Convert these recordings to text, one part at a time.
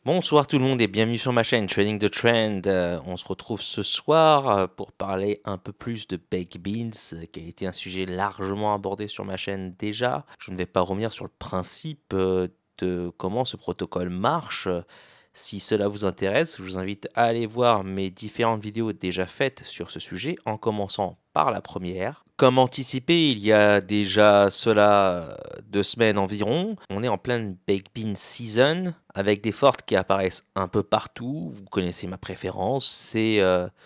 Bonsoir tout le monde et bienvenue sur ma chaîne Trading the Trend. On se retrouve ce soir pour parler un peu plus de Baked Beans, qui a été un sujet largement abordé sur ma chaîne déjà. Je ne vais pas revenir sur le principe de comment ce protocole marche. Si cela vous intéresse, je vous invite à aller voir mes différentes vidéos déjà faites sur ce sujet, en commençant par la première. Comme anticipé, il y a déjà cela 2 semaines environ, on est en pleine Baked Bean Season, avec des fortes qui apparaissent un peu partout. Vous connaissez ma préférence, c'est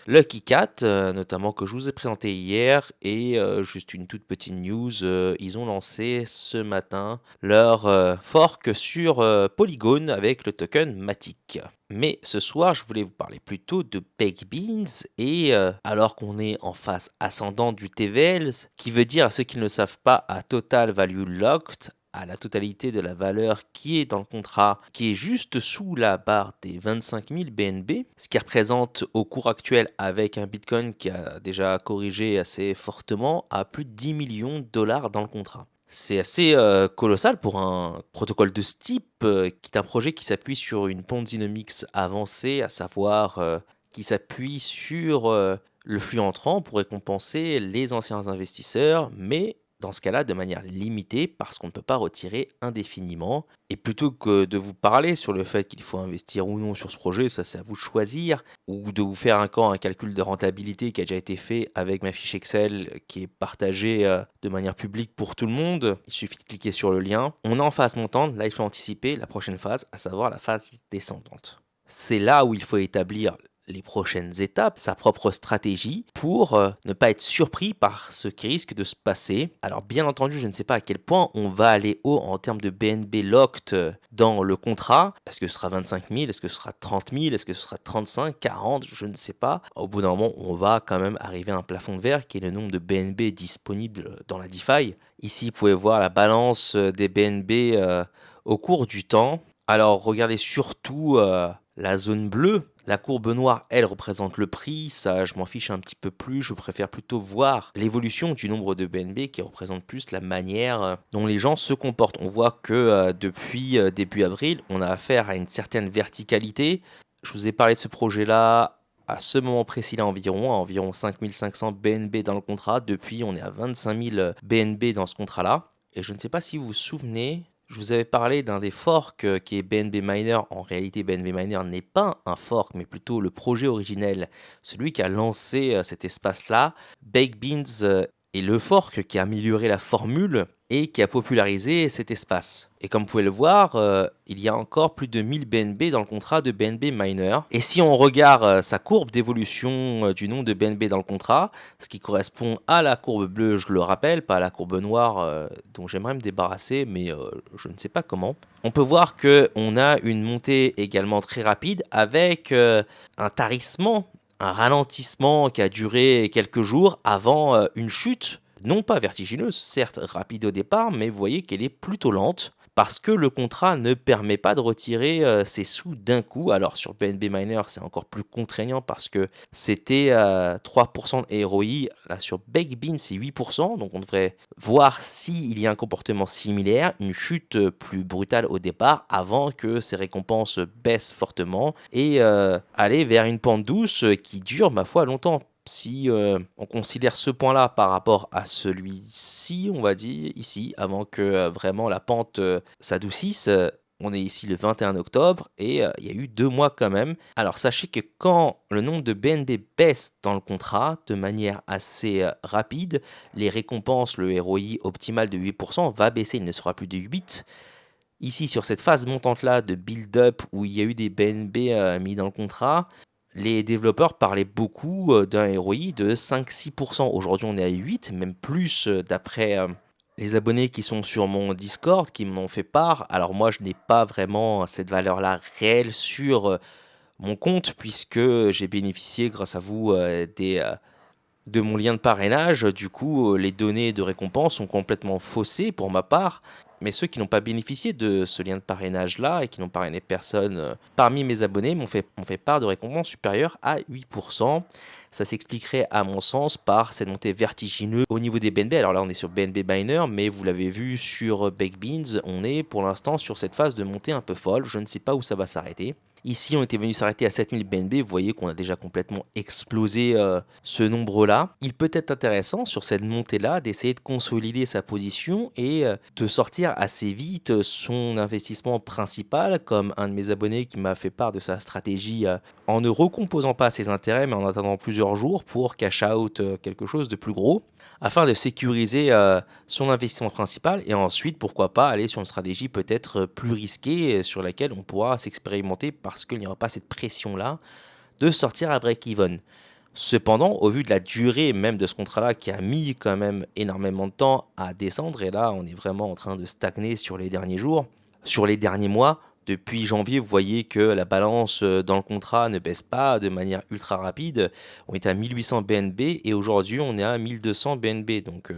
Lucky Cat, notamment que je vous ai présenté hier, et juste une toute petite news, ils ont lancé ce matin leur fork sur Polygon avec le token Matic. Mais ce soir, je voulais vous parler plutôt de Baked Beans et alors qu'on est en phase ascendante du TVL, qui veut dire à ceux qui ne le savent pas à Total Value Locked, à la totalité de la valeur qui est dans le contrat, qui est juste sous la barre des 25 000 BNB, ce qui représente au cours actuel avec un Bitcoin qui a déjà corrigé assez fortement à plus de 10 millions de dollars dans le contrat. C'est assez colossal pour un protocole de ce type, qui est un projet qui s'appuie sur une Ponzinomics avancée, à savoir qui s'appuie sur le flux entrant pour récompenser les anciens investisseurs, mais dans ce cas-là de manière limitée parce qu'on ne peut pas retirer indéfiniment. Et plutôt que de vous parler sur le fait qu'il faut investir ou non sur ce projet, ça c'est à vous de choisir, ou de vous faire un calcul de rentabilité qui a déjà été fait avec ma fiche Excel qui est partagée de manière publique pour tout le monde. Il suffit de cliquer sur le lien. On est en phase montante, là il faut anticiper la prochaine phase, à savoir la phase descendante. C'est là où il faut établir les prochaines étapes, sa propre stratégie pour ne pas être surpris par ce qui risque de se passer. Alors bien entendu, je ne sais pas à quel point on va aller haut en termes de BNB locked dans le contrat. Est-ce que ce sera 25 000? Est-ce que ce sera 30 000? Est-ce que ce sera 35, 40? Je ne sais pas. Au bout d'un moment, on va quand même arriver à un plafond de verre qui est le nombre de BNB disponibles dans la DeFi. Ici, vous pouvez voir la balance des BNB au cours du temps. Alors regardez surtout la zone bleue. La courbe noire, elle, représente le prix. Ça, je m'en fiche un petit peu plus. Je préfère plutôt voir l'évolution du nombre de BNB qui représente plus la manière dont les gens se comportent. On voit que depuis début avril, on a affaire à une certaine verticalité. Je vous ai parlé de ce projet-là à ce moment précis-là environ, à environ 5500 BNB dans le contrat. Depuis, on est à 25 000 BNB dans ce contrat-là. Et je ne sais pas si vous vous souvenez, je vous avais parlé d'un des forks qui est BNB Miner. En réalité, BNB Miner n'est pas un fork, mais plutôt le projet originel, celui qui a lancé cet espace-là. Baked Beans est le fork qui a amélioré la formule et qui a popularisé cet espace. Et comme vous pouvez le voir, il y a encore plus de 1000 BNB dans le contrat de BNB Miner. Et si on regarde sa courbe d'évolution du nombre de BNB dans le contrat, ce qui correspond à la courbe bleue, je le rappelle, pas à la courbe noire dont j'aimerais me débarrasser, mais je ne sais pas comment. On peut voir qu'on a une montée également très rapide avec un tarissement, un ralentissement qui a duré quelques jours avant une chute, non pas vertigineuse, certes rapide au départ, mais vous voyez qu'elle est plutôt lente parce que le contrat ne permet pas de retirer ses sous d'un coup. Alors sur BNB Miner, c'est encore plus contraignant parce que c'était 3% de ROI. Là sur Baked Bean, c'est 8%. Donc on devrait voir s'il y a un comportement similaire, une chute plus brutale au départ avant que ces récompenses baissent fortement et aller vers une pente douce qui dure, ma foi, longtemps. Si on considère ce point-là par rapport à celui-ci, on va dire ici, avant que vraiment la pente s'adoucisse, on est ici le 21 octobre et il y a eu 2 mois quand même. Alors sachez que quand le nombre de BNB baisse dans le contrat de manière assez rapide, les récompenses, le ROI optimal de 8% va baisser, il ne sera plus de 8. Ici, sur cette phase montante-là de build-up où il y a eu des BNB mis dans le contrat, les développeurs parlaient beaucoup d'un ROI de 5-6%. Aujourd'hui, on est à 8, même plus d'après les abonnés qui sont sur mon Discord qui m'ont fait part. Alors moi, je n'ai pas vraiment cette valeur-là réelle sur mon compte puisque j'ai bénéficié grâce à vous de mon lien de parrainage. Du coup, les données de récompense sont complètement faussées pour ma part. Mais ceux qui n'ont pas bénéficié de ce lien de parrainage-là et qui n'ont parrainé personne parmi mes abonnés m'ont fait part de récompenses supérieures à 8%. Ça s'expliquerait à mon sens par cette montée vertigineuse au niveau des BNB. Alors là, on est sur BNB Miner, mais vous l'avez vu sur Baked Beans, on est pour l'instant sur cette phase de montée un peu folle. Je ne sais pas où ça va s'arrêter. Ici, on était venu s'arrêter à 7000 BNB. Vous voyez qu'on a déjà complètement explosé ce nombre-là. Il peut être intéressant sur cette montée-là d'essayer de consolider sa position et de sortir assez vite son investissement principal, comme un de mes abonnés qui m'a fait part de sa stratégie en ne recomposant pas ses intérêts, mais en attendant plusieurs jours pour cash out quelque chose de plus gros, afin de sécuriser son investissement principal et ensuite, pourquoi pas, aller sur une stratégie peut-être plus risquée sur laquelle on pourra s'expérimenter parce qu'il n'y aura pas cette pression-là de sortir à break-even. Cependant, au vu de la durée même de ce contrat-là qui a mis quand même énormément de temps à descendre, et là on est vraiment en train de stagner sur les derniers jours, sur les derniers mois, depuis janvier, vous voyez que la balance dans le contrat ne baisse pas de manière ultra rapide. On est à 1800 BNB et aujourd'hui on est à 1200 BNB. Donc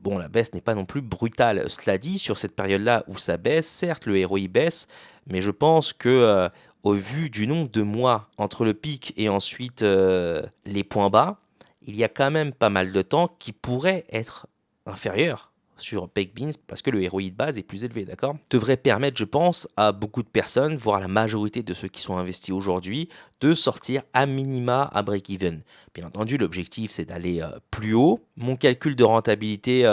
bon, la baisse n'est pas non plus brutale. Cela dit, sur cette période-là où ça baisse, certes le ROI baisse, mais je pense que au vu du nombre de mois entre le pic et ensuite les points bas, il y a quand même pas mal de temps qui pourrait être inférieur sur Baked Beans parce que le ROI de base est plus élevé, d'accord? Devrait permettre, je pense, à beaucoup de personnes, voire la majorité de ceux qui sont investis aujourd'hui, de sortir à minima à break-even. Bien entendu, l'objectif c'est d'aller plus haut. Mon calcul de rentabilité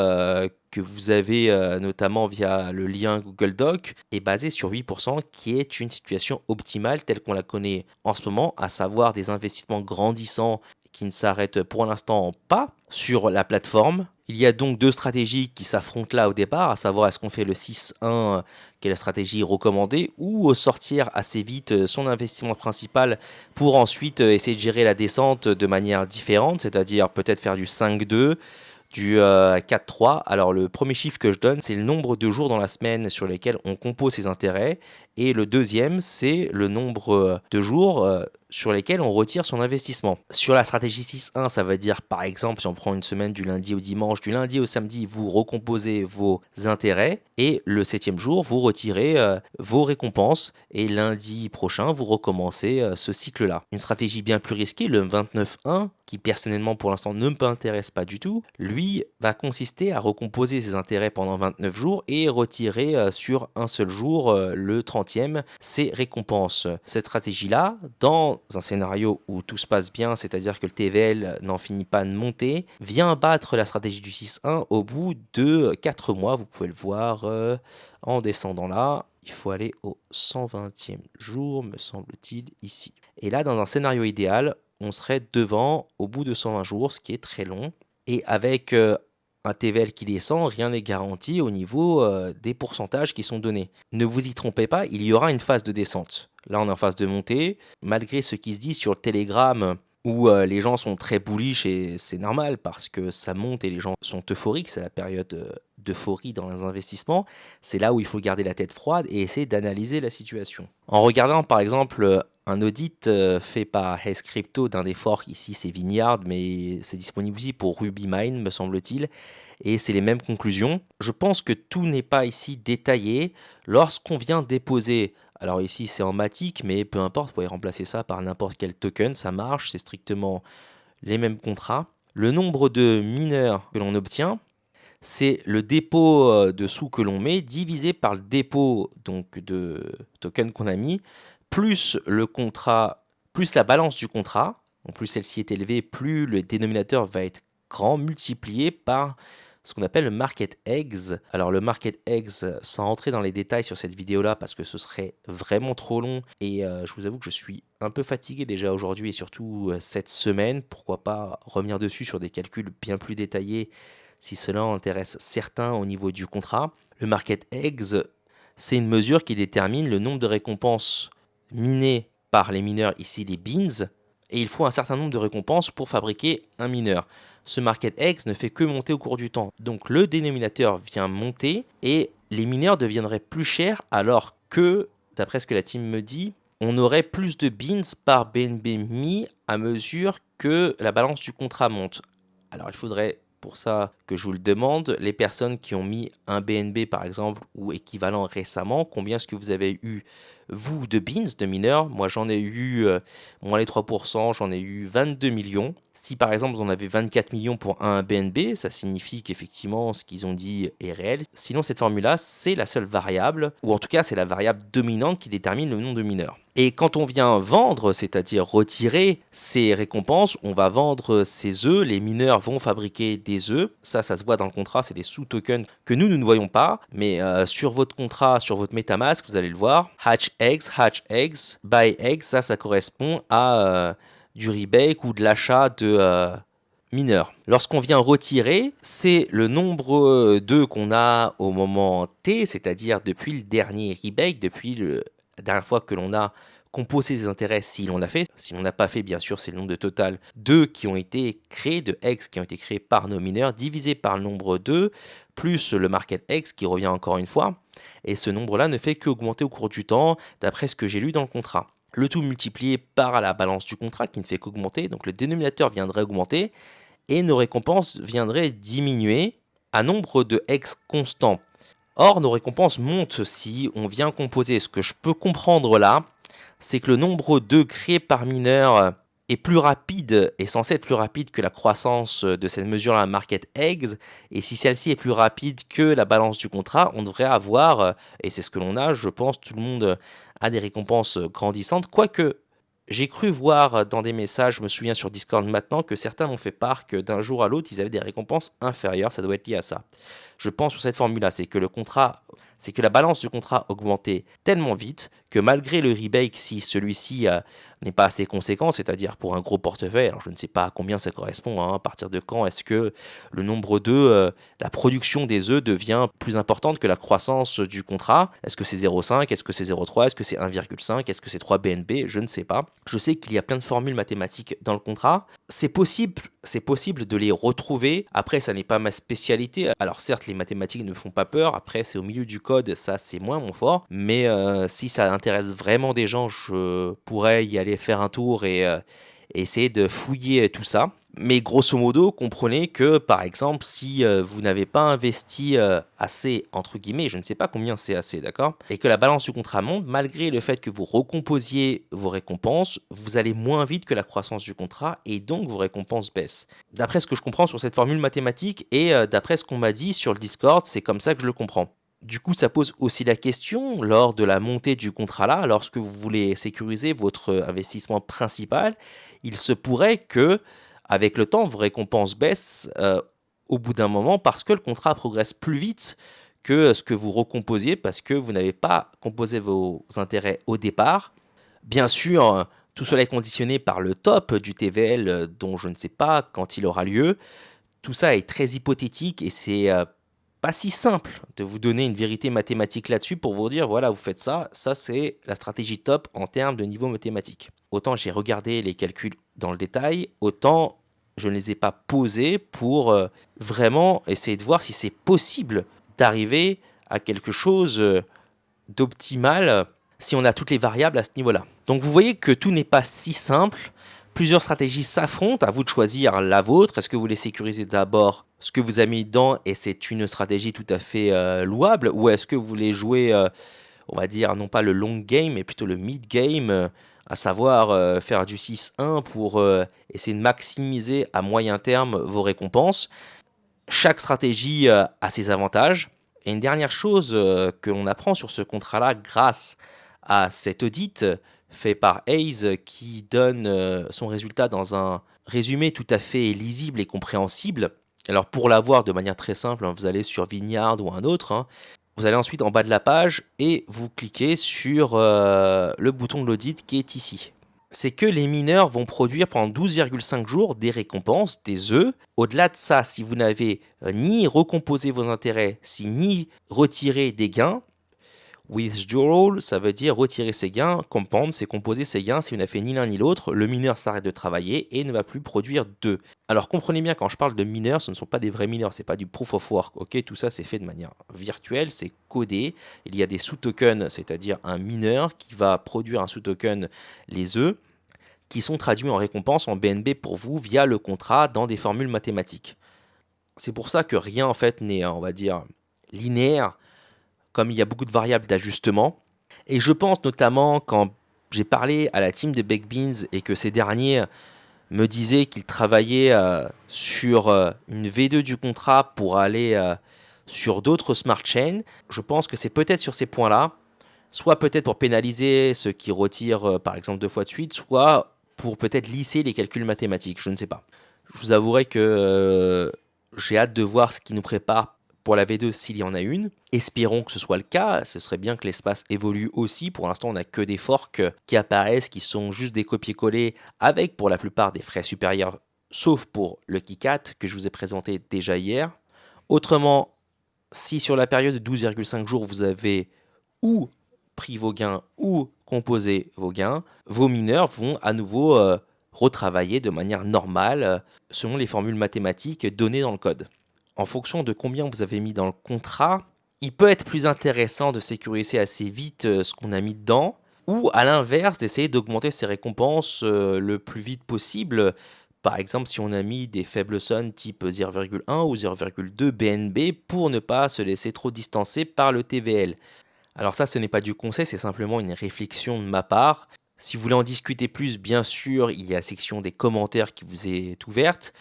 que vous avez notamment via le lien Google Doc est basé sur 8%, qui est une situation optimale telle qu'on la connaît en ce moment, à savoir des investissements grandissants qui ne s'arrêtent pour l'instant pas sur la plateforme. Il y a donc deux stratégies qui s'affrontent là au départ, à savoir est-ce qu'on fait le 6-1, qui est la stratégie recommandée, ou sortir assez vite son investissement principal pour ensuite essayer de gérer la descente de manière différente, c'est-à-dire peut-être faire du 5-2, du 4-3. Alors le premier chiffre que je donne, c'est le nombre de jours dans la semaine sur lesquels on compose ses intérêts. Et le deuxième, c'est le nombre de jours sur lesquels on retire son investissement. Sur la stratégie 6-1, ça veut dire par exemple, si on prend une semaine du lundi au dimanche, du lundi au samedi, vous recomposez vos intérêts et le septième jour, vous retirez vos récompenses et lundi prochain, vous recommencez ce cycle-là. Une stratégie bien plus risquée, le 29-1, qui personnellement pour l'instant ne m'intéresse pas du tout, lui va consister à recomposer ses intérêts pendant 29 jours et retirer sur un seul jour, le 30e, ses récompenses. Cette stratégie-là, dans un scénario où tout se passe bien, c'est-à-dire que le TVL n'en finit pas de monter, vient battre la stratégie du 6-1 au bout de 4 mois. Vous pouvez le voir en descendant là. Il faut aller au 120e jour, me semble-t-il, ici. Et là, dans un scénario idéal, on serait devant au bout de 120 jours, ce qui est très long. Et avec un TVL qui descend, rien n'est garanti au niveau des pourcentages qui sont donnés. Ne vous y trompez pas, il y aura une phase de descente. Là, on est en phase de montée. Malgré ce qui se dit sur le Telegram, où les gens sont très bullish, et c'est normal parce que ça monte et les gens sont euphoriques, c'est la période d'euphorie dans les investissements, c'est là où il faut garder la tête froide et essayer d'analyser la situation. En regardant par exemple un audit fait par Haze Crypto d'un des forks, ici c'est Vineyard, mais c'est disponible aussi pour RubyMine me semble-t-il, et c'est les mêmes conclusions. Je pense que tout n'est pas ici détaillé. Lorsqu'on vient déposer, alors ici c'est en Matic, mais peu importe, vous pouvez remplacer ça par n'importe quel token, ça marche, c'est strictement les mêmes contrats. Le nombre de mineurs que l'on obtient, c'est le dépôt de sous que l'on met divisé par le dépôt donc de tokens qu'on a mis, plus le contrat, plus la balance du contrat. Donc plus celle-ci est élevée, plus le dénominateur va être grand, multiplié par ce qu'on appelle le market eggs. Alors le market eggs, sans rentrer dans les détails sur cette vidéo-là, parce que ce serait vraiment trop long, et je vous avoue que je suis un peu fatigué déjà aujourd'hui, et surtout cette semaine, pourquoi pas revenir dessus sur des calculs bien plus détaillés, si cela intéresse certains au niveau du contrat. Le market eggs, c'est une mesure qui détermine le nombre de récompenses minées par les mineurs, ici les beans, et il faut un certain nombre de récompenses pour fabriquer un mineur. Ce market eggs ne fait que monter au cours du temps. Donc le dénominateur vient monter et les mineurs deviendraient plus chers alors que, d'après ce que la team me dit, on aurait plus de beans par BNB mis à mesure que la balance du contrat monte. Alors il faudrait pour ça que je vous le demande, les personnes qui ont mis un BNB par exemple ou équivalent récemment, combien est-ce que vous avez eu vous, de beans, de mineurs. Moi, j'en ai eu, moins les 3%, j'en ai eu 22 millions. Si par exemple vous en avez 24 millions pour un BNB, ça signifie qu'effectivement ce qu'ils ont dit est réel. Sinon, cette formule-là, c'est la seule variable, ou en tout cas c'est la variable dominante qui détermine le nombre de mineurs. Et quand on vient vendre, c'est-à-dire retirer ces récompenses, on va vendre ces œufs, les mineurs vont fabriquer des œufs, ça se voit dans le contrat, c'est des sous-tokens que nous ne voyons pas, mais sur votre contrat, sur votre MetaMask, vous allez le voir, hatch eggs, buy eggs, ça correspond à du rebake ou de l'achat de mineurs. Lorsqu'on vient retirer, c'est le nombre d'œufs qu'on a au moment T, c'est-à-dire depuis le dernier rebake, depuis la dernière fois que l'on a composé des intérêts, si l'on l'a fait. Si l'on n'a pas fait, bien sûr, c'est le nombre de total d'œufs qui ont été créés, de eggs qui ont été créés par nos mineurs, divisé par le nombre d'œufs, plus le market eggs qui revient encore une fois. Et ce nombre-là ne fait qu'augmenter au cours du temps, d'après ce que j'ai lu dans le contrat. Le tout multiplié par la balance du contrat qui ne fait qu'augmenter, donc le dénominateur viendrait augmenter et nos récompenses viendraient diminuer à nombre de x constant. Or, nos récompenses montent si on vient composer. Ce que je peux comprendre là, c'est que le nombre d'œufs créés par mineur est plus rapide, est censé être plus rapide que la croissance de cette mesure-là, market eggs, et si celle-ci est plus rapide que la balance du contrat, on devrait avoir, et c'est ce que l'on a, je pense, tout le monde a des récompenses grandissantes, quoique j'ai cru voir dans des messages, je me souviens sur Discord maintenant, que certains m'ont fait part que d'un jour à l'autre, ils avaient des récompenses inférieures, ça doit être lié à ça. Je pense sur cette formule-là, c'est que la balance du contrat augmentait tellement vite que malgré le rebake, si celui-ci n'est pas assez conséquent, c'est-à-dire pour un gros portefeuille, alors je ne sais pas à combien ça correspond, hein, à partir de quand est-ce que le nombre d'œufs, la production des œufs devient plus importante que la croissance du contrat. Est-ce que c'est 0,5, est-ce que c'est 0,3, est-ce que c'est 1,5, est-ce que c'est 3 BNB, je ne sais pas. Je sais qu'il y a plein de formules mathématiques dans le contrat. C'est possible de les retrouver. Après, ça n'est pas ma spécialité. Alors certes, les mathématiques ne me font pas peur. Après, c'est au milieu du code, ça c'est moins mon fort. Mais si ça intéresse vraiment des gens, je pourrais y aller faire un tour et essayer de fouiller tout ça. Mais grosso modo, comprenez que, par exemple, si vous n'avez pas investi assez, entre guillemets, je ne sais pas combien c'est assez, d'accord, et que la balance du contrat monte, malgré le fait que vous recomposiez vos récompenses, vous allez moins vite que la croissance du contrat, et donc vos récompenses baissent. D'après ce que je comprends sur cette formule mathématique, et d'après ce qu'on m'a dit sur le Discord, c'est comme ça que je le comprends. Du coup, ça pose aussi la question, lors de la montée du contrat là, lorsque vous voulez sécuriser votre investissement principal, il se pourrait que avec le temps, vos récompenses baissent au bout d'un moment parce que le contrat progresse plus vite que ce que vous recomposiez parce que vous n'avez pas composé vos intérêts au départ. Bien sûr, tout cela est conditionné par le top du TVL dont je ne sais pas quand il aura lieu. Tout ça est très hypothétique et c'est pas si simple de vous donner une vérité mathématique là-dessus pour vous dire voilà, vous faites ça, ça c'est la stratégie top en termes de niveau mathématique. Autant j'ai regardé les calculs dans le détail, autant je ne les ai pas posés pour vraiment essayer de voir si c'est possible d'arriver à quelque chose d'optimal si on a toutes les variables à ce niveau-là. Donc vous voyez que tout n'est pas si simple. Plusieurs stratégies s'affrontent, à vous de choisir la vôtre. Est-ce que vous voulez sécuriser d'abord ce que vous avez mis dedans et c'est une stratégie tout à fait louable, ou est-ce que vous voulez jouer, on va dire, non pas le long game, mais plutôt le mid game, à savoir faire du 6-1 pour essayer de maximiser à moyen terme vos récompenses. Chaque stratégie a ses avantages. Et une dernière chose que l'on apprend sur ce contrat-là grâce à cet audit fait par Hayes qui donne son résultat dans un résumé tout à fait lisible et compréhensible. Alors pour l'avoir de manière très simple, vous allez sur Vinyard ou un autre, vous allez ensuite en bas de la page et vous cliquez sur le bouton de l'audit qui est ici. C'est que les mineurs vont produire pendant 12,5 jours des récompenses, des œufs. Au-delà de ça, si vous n'avez ni recomposé vos intérêts, ni retiré des gains, withdrawal, ça veut dire retirer ses gains. Compound, c'est composer ses gains. Si vous n'avez fait ni l'un ni l'autre, le mineur s'arrête de travailler et ne va plus produire d'œufs. Alors comprenez bien, quand je parle de mineurs, ce ne sont pas des vrais mineurs, c'est pas du proof of work. Ok, tout ça c'est fait de manière virtuelle, c'est codé. Il y a des sous-tokens, c'est-à-dire un mineur qui va produire un sous-token, les œufs, qui sont traduits en récompense en BNB pour vous via le contrat dans des formules mathématiques. C'est pour ça que rien en fait n'est, on va dire, linéaire, comme il y a beaucoup de variables d'ajustement. Et je pense notamment quand j'ai parlé à la team de Baked Beans et que ces derniers me disaient qu'ils travaillaient sur une V2 du contrat pour aller sur d'autres smart chains. Je pense que c'est peut-être sur ces points-là, soit peut-être pour pénaliser ceux qui retirent par exemple 2 fois de suite, soit pour peut-être lisser les calculs mathématiques, je ne sais pas. Je vous avouerai que j'ai hâte de voir ce qui nous prépare pour la V2 s'il y en a une. Espérons que ce soit le cas, ce serait bien que l'espace évolue aussi. Pour l'instant, on n'a que des forks qui apparaissent, qui sont juste des copier-coller avec pour la plupart des frais supérieurs, sauf pour le KiCat que je vous ai présenté déjà hier. Autrement, si sur la période de 12,5 jours, vous avez ou pris vos gains ou composé vos gains, vos mineurs vont à nouveau retravailler de manière normale selon les formules mathématiques données dans le code. En fonction de combien vous avez mis dans le contrat, il peut être plus intéressant de sécuriser assez vite ce qu'on a mis dedans, ou à l'inverse d'essayer d'augmenter ses récompenses le plus vite possible. Par exemple, si on a mis des faibles sums type 0,1 ou 0,2 BNB pour ne pas se laisser trop distancer par le TVL. Alors ça, ce n'est pas du conseil, c'est simplement une réflexion de ma part. Si vous voulez en discuter plus, bien sûr, il y a la section des commentaires qui vous est ouverte.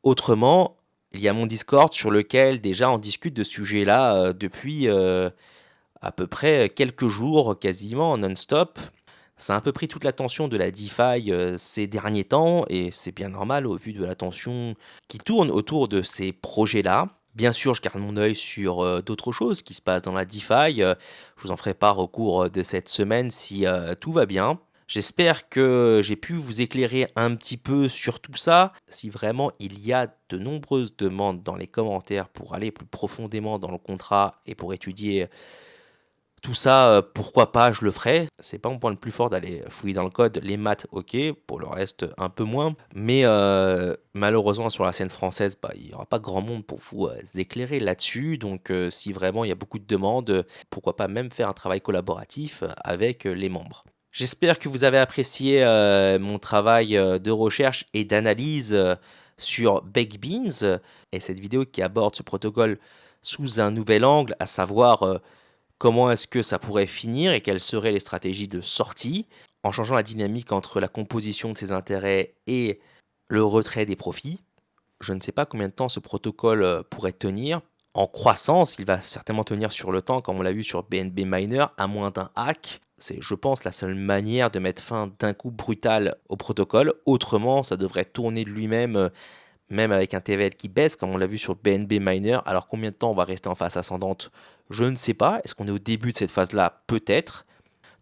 Autrement, il y a mon Discord sur lequel déjà on discute de ce sujet-là depuis à peu près quelques jours, quasiment non-stop. Ça a un peu pris toute l'attention de la DeFi ces derniers temps, et c'est bien normal au vu de l'attention qui tourne autour de ces projets-là. Bien sûr, je garde mon œil sur d'autres choses qui se passent dans la DeFi. Je vous en ferai part au cours de cette semaine si tout va bien. J'espère que j'ai pu vous éclairer un petit peu sur tout ça. Si vraiment il y a de nombreuses demandes dans les commentaires pour aller plus profondément dans le contrat et pour étudier tout ça, pourquoi pas, je le ferai. C'est pas mon point le plus fort d'aller fouiller dans le code. Les maths, ok, pour le reste, un peu moins. Mais malheureusement, sur la scène française, bah, il n'y aura pas grand monde pour vous éclairer là-dessus. Donc, si vraiment il y a beaucoup de demandes, pourquoi pas même faire un travail collaboratif avec les membres. J'espère que vous avez apprécié mon travail de recherche et d'analyse sur Baked Beans et cette vidéo qui aborde ce protocole sous un nouvel angle, à savoir comment est-ce que ça pourrait finir et quelles seraient les stratégies de sortie en changeant la dynamique entre la composition de ses intérêts et le retrait des profits. Je ne sais pas combien de temps ce protocole pourrait tenir. En croissance, il va certainement tenir sur le temps, comme on l'a vu sur BNB Miner, à moins d'un hack. C'est, je pense, la seule manière de mettre fin d'un coup brutal au protocole. Autrement, ça devrait tourner de lui-même, même avec un TVL qui baisse, comme on l'a vu sur BNB Miner. Alors combien de temps on va rester en phase ascendante? Je ne sais pas. Est-ce qu'on est au début de cette phase-là? Peut-être.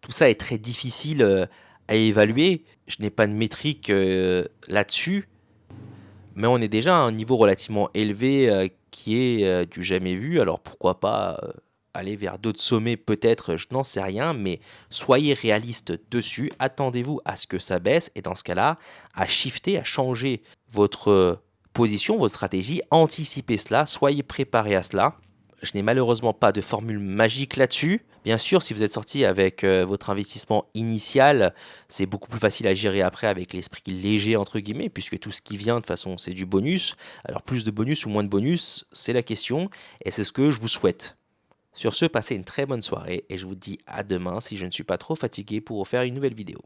Tout ça est très difficile à évaluer. Je n'ai pas de métrique là-dessus, mais on est déjà à un niveau relativement élevé qui est du jamais vu. Alors pourquoi pas aller vers d'autres sommets peut-être, je n'en sais rien, mais soyez réaliste dessus. Attendez-vous à ce que ça baisse et dans ce cas-là, à shifter, à changer votre position, votre stratégie, anticipez cela, soyez préparés à cela. Je n'ai malheureusement pas de formule magique là-dessus. Bien sûr, si vous êtes sorti avec votre investissement initial, c'est beaucoup plus facile à gérer après avec l'esprit léger, entre guillemets, puisque tout ce qui vient, de toute façon, c'est du bonus. Alors, plus de bonus ou moins de bonus, c'est la question, et c'est ce que je vous souhaite. Sur ce, passez une très bonne soirée, et je vous dis à demain si je ne suis pas trop fatigué pour vous faire une nouvelle vidéo.